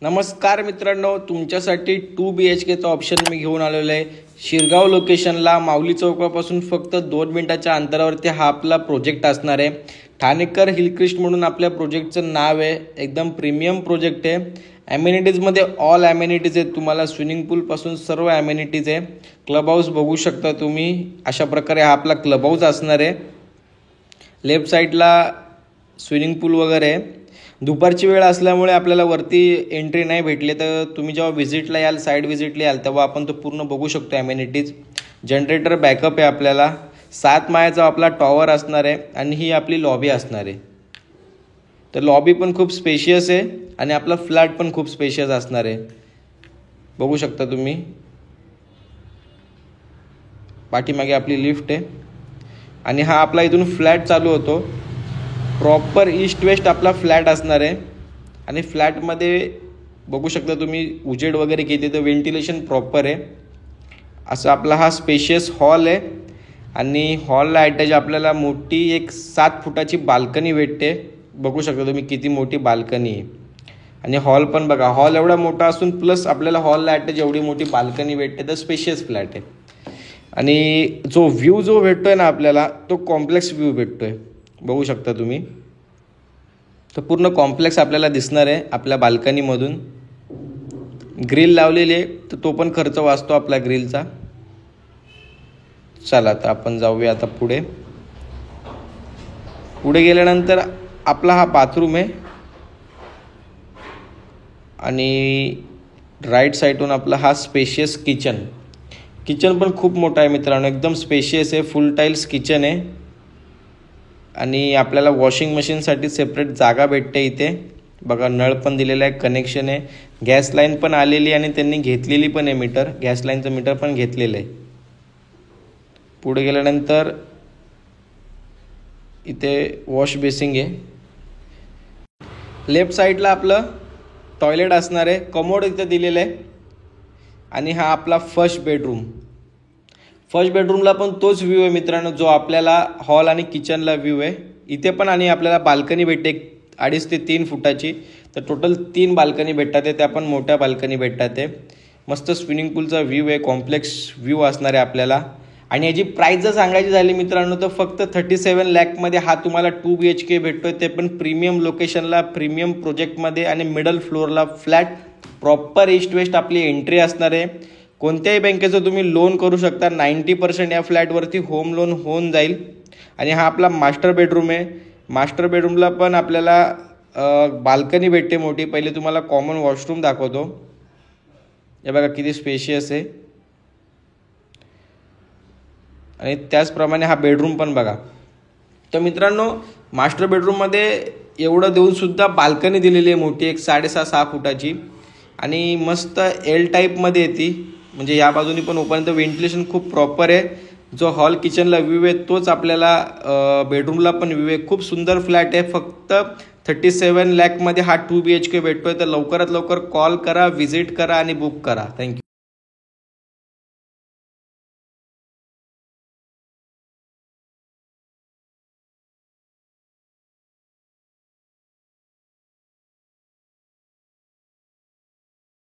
नमस्कार मित्रांनो, तुमच्यासाठी 2 BHKचा ऑप्शन मी घेऊन आलेलो आहे. शिरगाव लोकेशनला माऊली चौकापासून फक्त 2 मिनिटाच्या अंतरावरती हा आपला प्रोजेक्ट असणार आहे. ठाणेकर हिलक्रिस्ट म्हणून आपल्या प्रोजेक्टचं नाव आहे. एकदम प्रीमियम प्रोजेक्ट आहे. ॲम्युनिटीजमध्ये ऑल ॲम्युनिटीज आहेत. तुम्हाला स्विमिंग पूलपासून सर्व ॲम्युनिटीज आहे. क्लब हाऊस बघू शकता तुम्ही. अशा प्रकारे हा आपला क्लब हाऊस असणार आहे. लेफ्ट साईडला स्विमिंग पूल वगैरे आहे. दुपारची वेळ असल्यामुळे आपल्याला वरती एंट्री नाही भेटली, तर तुम्ही जेव्हा व्हिजिटला याल, साईड व्हिजिटला याल, तेव्हा आपण तो पूर्ण बघू शकतो ॲम्युनिटीज. जनरेटर बॅकअप आहे आपल्याला. 7 माळ्याचा आपला टॉवर असणार आहे आणि ही आपली लॉबी असणार आहे. तर लॉबी पण खूप स्पेशियस आहे आणि आपला फ्लॅट पण खूप स्पेशियस असणार आहे. बघू शकता तुम्ही. पाठीमागे आपली लिफ्ट आहे आणि हा आपला इथून फ्लॅट चालू होतो. प्रॉपर ईस्ट वेस्ट आपला फ्लॅट असणार आहे आणि फ्लॅटमध्ये बघू शकता तुम्ही उजेड वगैरे किती, तर व्हेंटिलेशन प्रॉपर आहे. असं आपला हा स्पेशियस हॉल आहे आणि हॉलला अटॅच आपल्याला मोठी एक 7 फुटाची बाल्कनी भेटते. बघू शकता तुम्ही किती मोठी बाल्कनी आहे. आणि हॉल पण बघा, हॉल एवढा मोठा असून प्लस आपल्याला हॉलला अटॅच एवढी मोठी बाल्कनी भेटते. तर स्पेशियस फ्लॅट आहे. आणि जो व्ह्यू जो भेटतोय ना आपल्याला, तो कॉम्प्लेक्स व्ह्यू भेटतोय. बघू शकता तुम्ही. तर पूर्ण कॉम्प्लेक्स आपल्याला दिसणार आहे आपल्या बाल्कनीमधून. ग्रिल लावलेली आहे, तर तो पण खर्च वाचतो आपला ग्रिलचा. चला तर आपण जाऊया आता पुढे. गेल्यानंतर आपला हा बाथरूम आहे आणि राईट साईडून आपला हा स्पेशियस किचन. किचन पण खूप मोठा आहे मित्रांनो, एकदम स्पेशियस आहे. फुल टाईल्स किचन आहे आणि आपल्याला वॉशिंग मशीनसाठी सेपरेट जागा भेटते इथे. बघा, नळ पण दिलेला आहे, कनेक्शन आहे. गॅस लाईन पण आलेली आणि त्यांनी घेतलेली पण आहे मीटर. गॅस लाईनचं मीटर पण घेतलेलं आहे. पुढे गेल्यानंतर इथे वॉश बेसिंग आहे. लेफ्ट साईडला आपलं टॉयलेट असणार आहे. कमोड इथे दिलेलं आहे. आणि हा आपला फर्स्ट बेडरूम. फर्स्ट बेडरूमला पण तोच व्ह्यू आहे मित्रांनो, जो आपल्याला हॉल आणि किचनला व्ह्यू आहे. इथे पण आणि आपल्याला बाल्कनी भेटते 2.5 ते 3 फुटाची. तर टोटल 3 बाल्कनी भेटतात आहे. त्या पण मोठ्या बाल्कनी भेटतात आहे. मस्त स्विमिंग पूलचा व्ह्यू आहे. कॉम्प्लेक्स व्ह्यू असणार आहे आपल्याला. आणि याची प्राईस जर सांगायची झाली मित्रांनो, तर फक्त 37 लाखमध्ये हा तुम्हाला 2 BHK भेटतोय. ते पण प्रीमियम लोकेशनला, प्रीमियम प्रोजेक्टमध्ये आणि मिडल फ्लोअरला फ्लॅट. प्रॉपर ईस्ट वेस्ट आपली एंट्री असणार आहे. कोणत्याही बँकेचं तुम्ही लोन करू शकता. 90% या फ्लॅटवरती होम लोन होऊन जाईल. आणि हा आपला मास्टर बेडरूम आहे. मास्टर बेडरूमला पण आपल्याला बाल्कनी भेटते मोठी. पहिले तुम्हाला कॉमन वॉशरूम दाखवतो. हे बघा किती स्पेशियस आहे. आणि त्याचप्रमाणे हा बेडरूम पण बघा. तर मित्रांनो, मास्टर बेडरूममध्ये एवढं देऊनसुद्धा बाल्कनी दिलेली आहे मोठी, एक 6.5 फुटाची. आणि मस्त एल टाईपमध्ये येते. म्हणजे या बाजूनी पण ओपन, तर व्हेंटिलेशन खूप प्रॉपर आहे. जो हॉल किचनला व्ह्यू आहे तोच आपल्याला बेडरूमला पण व्ह्यू आहे. खूप सुंदर फ्लॅट आहे. फक्त 37 लाखमध्ये हा 2 BHK भेटतोय. तर लवकरात लवकर कॉल करा, व्हिजिट करा आणि बुक करा. थँक्यू.